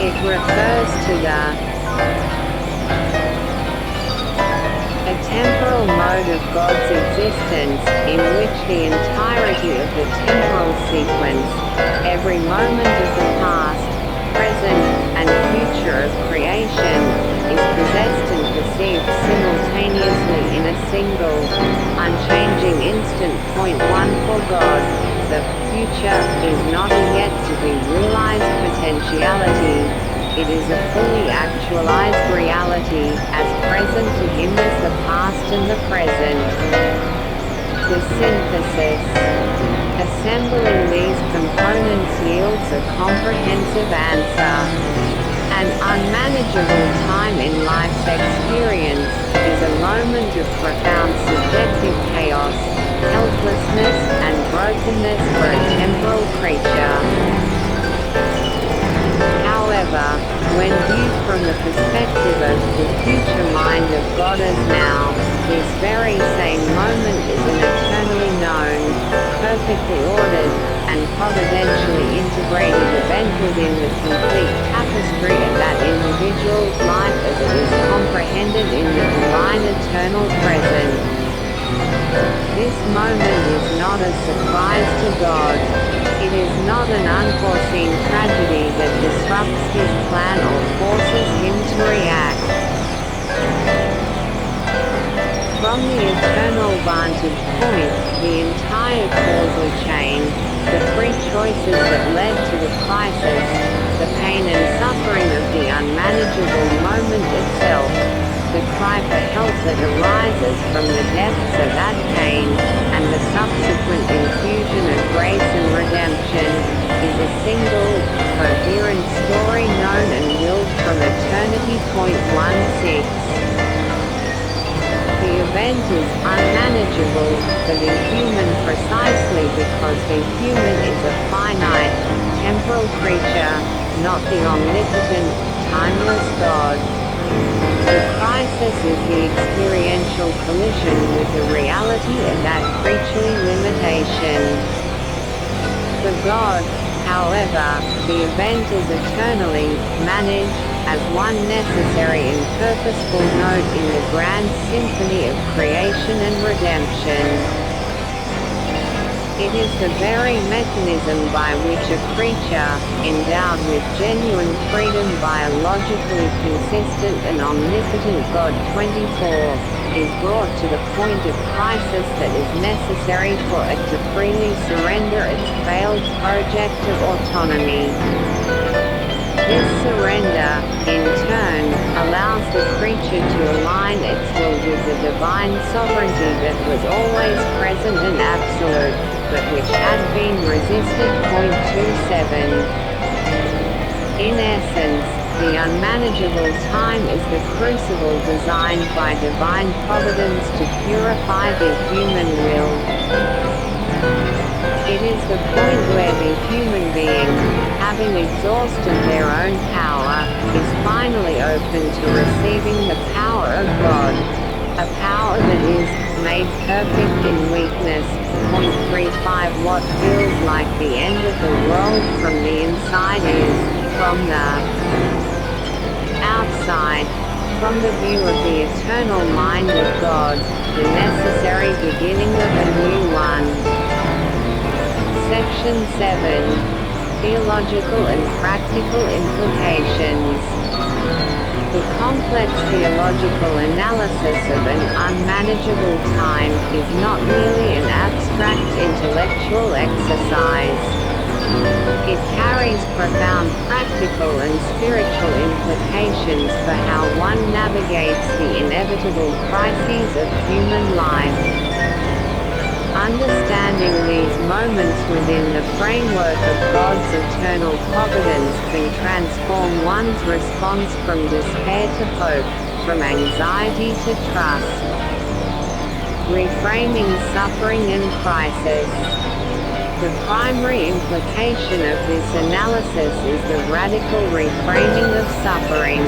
It refers to a temporal mode of God's existence, in which the entirety of the temporal sequence, every moment of the past, present, and future of creation, is possessed and perceived simultaneously in a single, unchanging instant. Point 1 For God, the future is not a yet to be realized potentiality. It is a fully actualized reality, as present to him as the past and the present. The synthesis. Assembling these components yields a comprehensive answer. An unmanageable time in life's experience is a moment of profound subjective chaos, helplessness, and brokenness for a temporal creature. However, when viewed from the perspective of the future mind of God as now, this very same moment is an eternally known, perfectly ordered, and providentially integrated event within the complete tapestry of that individual's life as it is comprehended in the divine eternal present. This moment is not a surprise to God. It is not an unforeseen tragedy that disrupts his plan or forces him to react. From the eternal vantage point, the entire causal chain, the free choices that led to the crisis, the pain and suffering of the unmanageable moment itself, the cry for help that arises from the depths of that pain, and the subsequent infusion of grace and redemption, is a single, coherent story known and willed from eternity. Point 16. The event is unmanageable for the human precisely because the human is a finite, temporal creature, not the omnipotent, timeless God. The crisis is the experiential collision with the reality of that creaturely limitation. For God, however, the event is eternally managed as one necessary and purposeful note in the grand symphony of creation and redemption. It is the very mechanism by which a creature, endowed with genuine freedom biologically consistent and omnipotent God 24, is brought to the point of crisis that is necessary for it to freely surrender its failed project of autonomy. This surrender, in turn, allows the creature to align its will with the divine sovereignty that was always present and absolute, but which had been resisted. Point 27. In essence, the unmanageable time is the crucible designed by divine providence to purify the human will. It is the point where the human being, having exhausted their own power, is finally open to receiving the power of God, a power that is made perfect in weakness. Point 35. What feels like the end of the world from the inside is, from the outside, from the view of the eternal mind of God, the necessary beginning of a new one. Section 7. Theological and practical implications. The complex theological analysis of an unmanageable time is not merely an abstract intellectual exercise. It carries profound practical and spiritual implications for how one navigates the inevitable crises of human life. Understanding these moments within the framework of God's eternal providence can transform one's response from despair to hope, from anxiety to trust. Reframing suffering and crisis. The primary implication of this analysis is the radical reframing of suffering.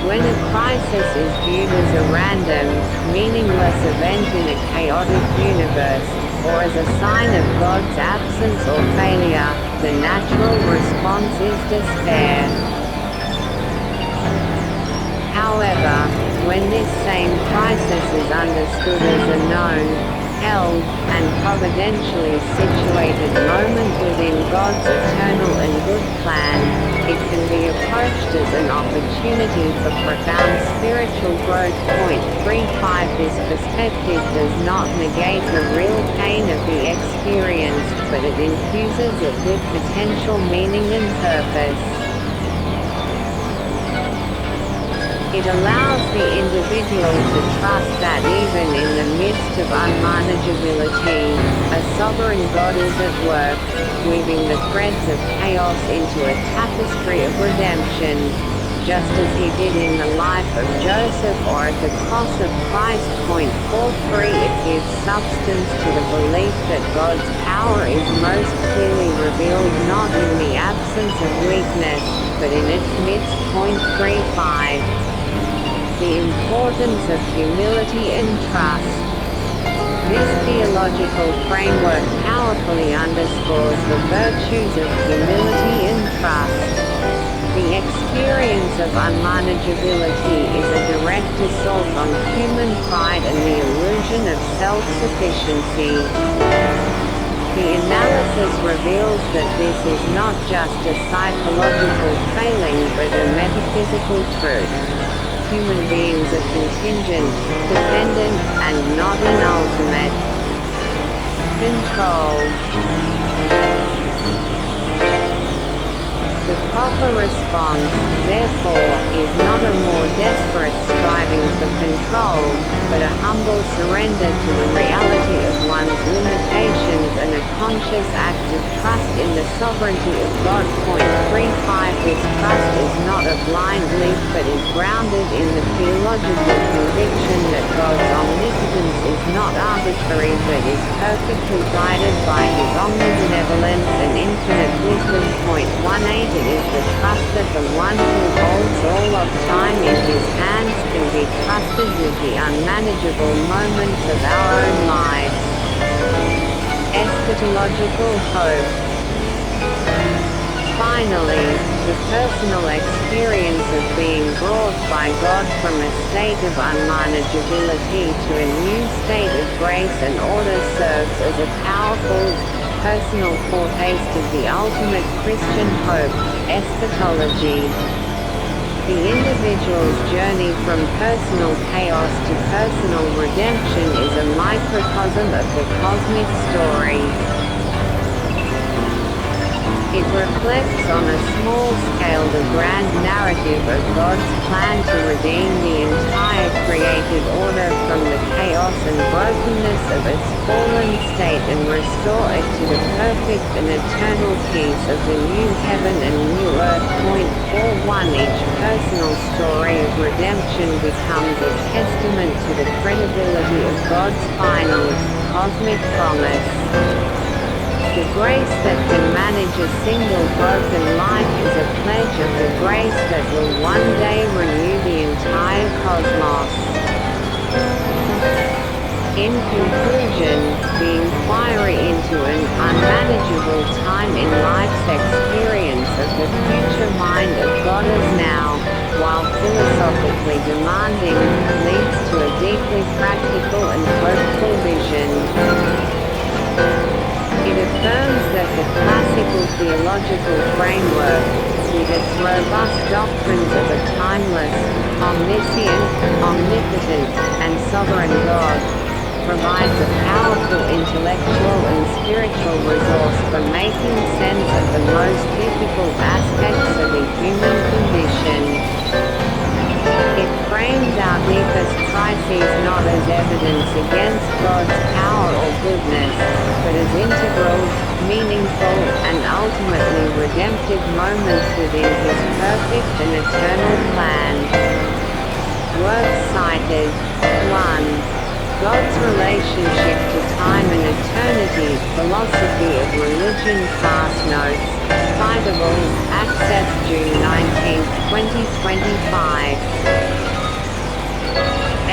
When a crisis is viewed as a random, meaningless event in a chaotic universe, or as a sign of God's absence or failure, the natural response is despair. However, when this same crisis is understood as a known, held, and providentially situated moment within God's eternal and good plan, it can be approached as an opportunity for profound spiritual growth. 35 This perspective does not negate the real pain of the experience, but it infuses it with potential meaning and purpose. It allows the individual to trust that even in the midst of unmanageability, a sovereign God is at work, weaving the threads of chaos into a tapestry of redemption, just as he did in the life of Joseph or at the cross of Christ. 43 It gives substance to the belief that God's power is most clearly revealed not in the absence of weakness, but in its midst. 35 The importance of humility and trust. This theological framework powerfully underscores the virtues of humility and trust. The experience of unmanageability is a direct assault on human pride and the illusion of self-sufficiency. The analysis reveals that this is not just a psychological failing but a metaphysical truth. Human beings are contingent, dependent, and not in ultimate control. The proper response, therefore, is not a more desperate striving for control, but a humble surrender to the reality of one's limitations and a conscious act of trust in the sovereignty of God. 35 This trust is not a blind leap but is grounded in the theological conviction that God's omnipotence is not arbitrary but is perfectly guided by his omnibenevolence and infinite wisdom. 18 It is the trust that the one who holds all of time in his hands can be trusted with the unmanageable moments of our own lives. Eschatological hope. Finally, the personal experience of being brought by God from a state of unmanageability to a new state of grace and order serves as a powerful, personal foretaste of the ultimate Christian hope, eschatology. The individual's journey from personal chaos to personal redemption is a microcosm of the cosmic story. It reflects on a small scale the grand narrative of God's plan to redeem the entire created order from the chaos and brokenness of its fallen state and restore it to the perfect and eternal peace of the new heaven and new earth. 41 Each personal story of redemption becomes a testament to the credibility of God's final, cosmic promise. The grace that can manage a single broken life is a pledge of the grace that will one day renew the entire cosmos. In conclusion, the inquiry into an unmanageable time in life's experience of the future mind of God as now, while philosophically demanding, leads to a deeply practical and hopeful vision. It affirms that the classical theological framework, with its robust doctrines of a timeless, omniscient, omnipotent, and sovereign God, provides a powerful intellectual and spiritual resource for making sense of the most difficult aspects of the human condition. It frames our deepest crises not as evidence against God's power or goodness, but as integral, meaningful, and ultimately redemptive moments within His perfect and eternal plan. Works cited: 1. God's relationship to time and eternity, Philosophy of Religion class notes, citable, Access June 19, 2025.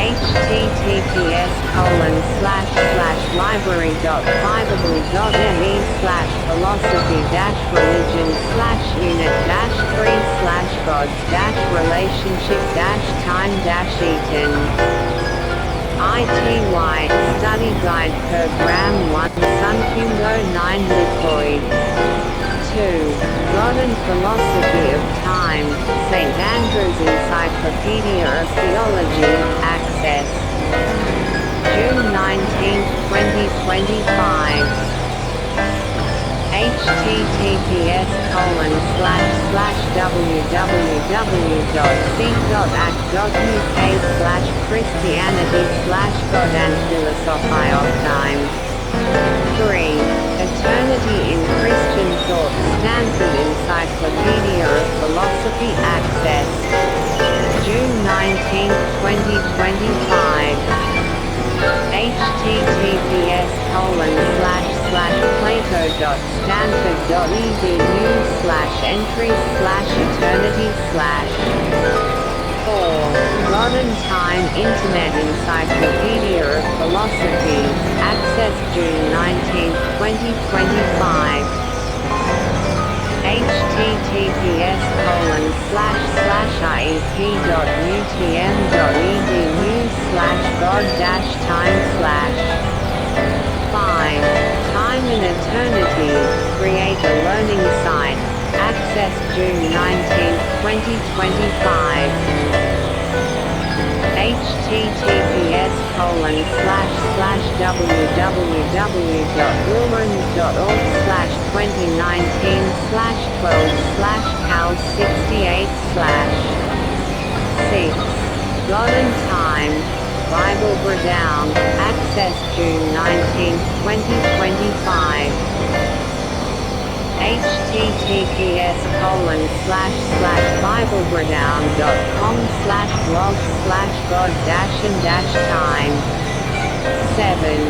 https://library.phibable.me/philosophy-religion/unit-3/god-relationship-time-eaton ITY Study Guide per Gram 1 Sunfundo 9 Lipoid 2. God and Philosophy of Time, St. Andrew's Encyclopedia of Theology, Access. June 19, 2025. https://www.seek.ac.uk/christianity/God and Philosophy of Time 3. Eternity in Christian Thought Stanford Encyclopedia of Philosophy Access. June 19, 2025. https://plato.stanford.edu/entries/eternity/ 4. God and Time Internet Encyclopedia of Philosophy, Access June 19, 2025. https://iep.utm.edu/god-time/ 5. Time and Eternity, Create a Learning Site, Access June 19, 2025. https://www.wilrons.org/2019/12/cal68/6. God and Time, Bible Breakdown, Access June 19, 2025. https://biblebreakdown.com/blog/god-and-time 7.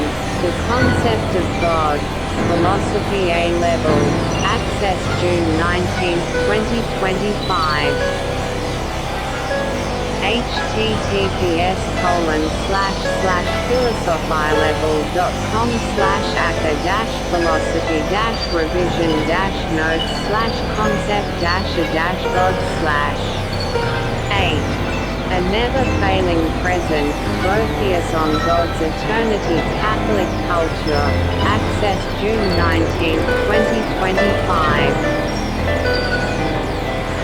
The Concept of God, Philosophy A-Level, Access June 19, 2025. https://philosophy-level.com/academic-revision-notes/concept-a-god/. 8. A Never-Failing Present, Boethius on God's Eternity Catholic Culture, Access June 19, 2025.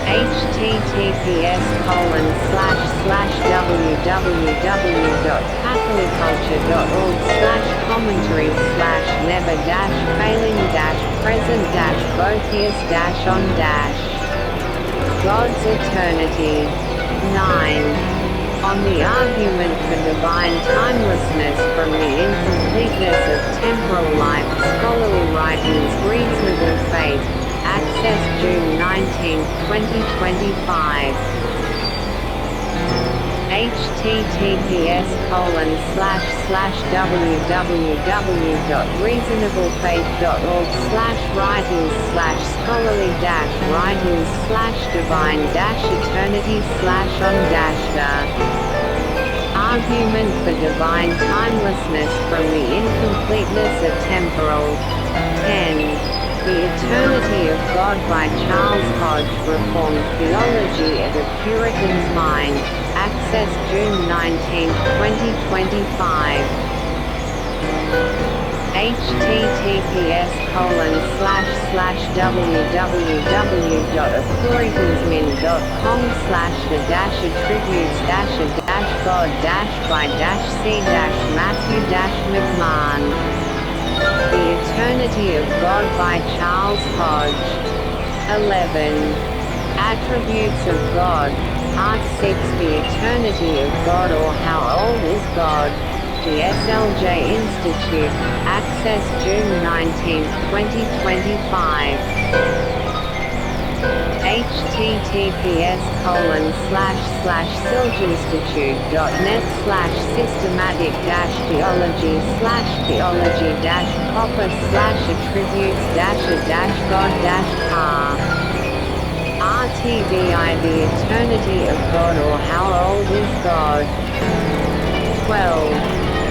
https://www.catholicculture.org/commentary/never-failing-present-boethius-on- God's Eternity. 9. On the Argument for Divine Timelessness from the Incompleteness of Temporal Life Scholarly Writings Reasonable Faith, Access June 19, 2025. https://www.reasonablefaith.org/writings/scholarly-writings/divine-eternity/on-the Argument for Divine Timelessness from the Incompleteness of Temporal. 10. The Eternity of God by Charles Hodge Reformed Theology at a Puritan's Mind, Access June 19, 2025. https://www.apuritansmin.com/the-attributes-by-c-matthew-mcmahon. The Eternity of God by Charles Hodge. 11. Attributes of God, Part 6 The Eternity of God or How Old is God? The SLJ Institute, Access June 19, 2025. https://silginstitute.net/systematic-theology/theology-proper/attributes-a-god-par RTVI The Eternity of God or How Old is God? 12.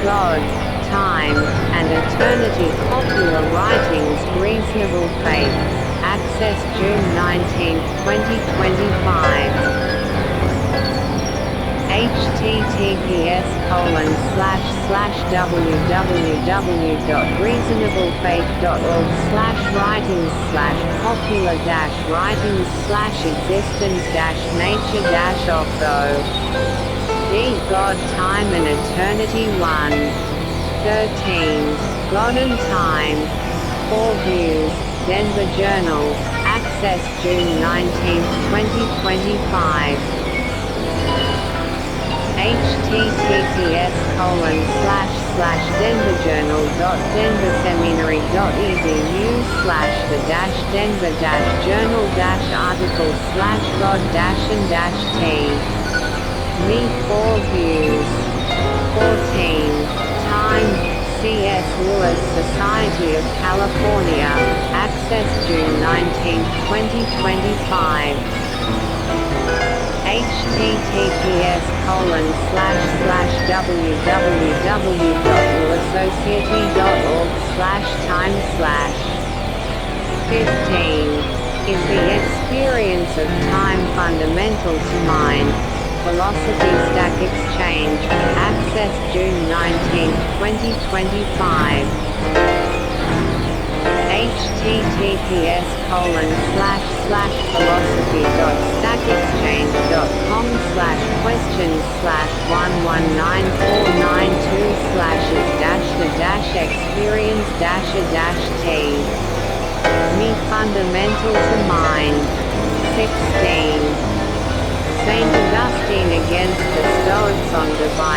God, Time, and Eternity. Popular writings. Reasonable Faith. Access June 19, 2025. https://www.reasonablefaith.org/writings/popular-writings/existence-nature-author. D. God, Time and Eternity 1. 13. God and Time. 4 views. Denver Journal. Access June 19, 2025. https://denverjournal.denverseminary.edu/the-denver-journal-article/god-and-t. Me 4 views. 14. Time. C.S. Lewis, Society of California. Access June 19, 2025. https://www.lewisociety.org/time/ 15. Is the experience of time fundamental to mind? Philosophy Stack Exchange. Access June 19, 2025. https://philosophy.stackexchange.com/questions/1194926-the-experience-t. Me fundamental to mind. 16. Saint Augustine against the Stoics on divine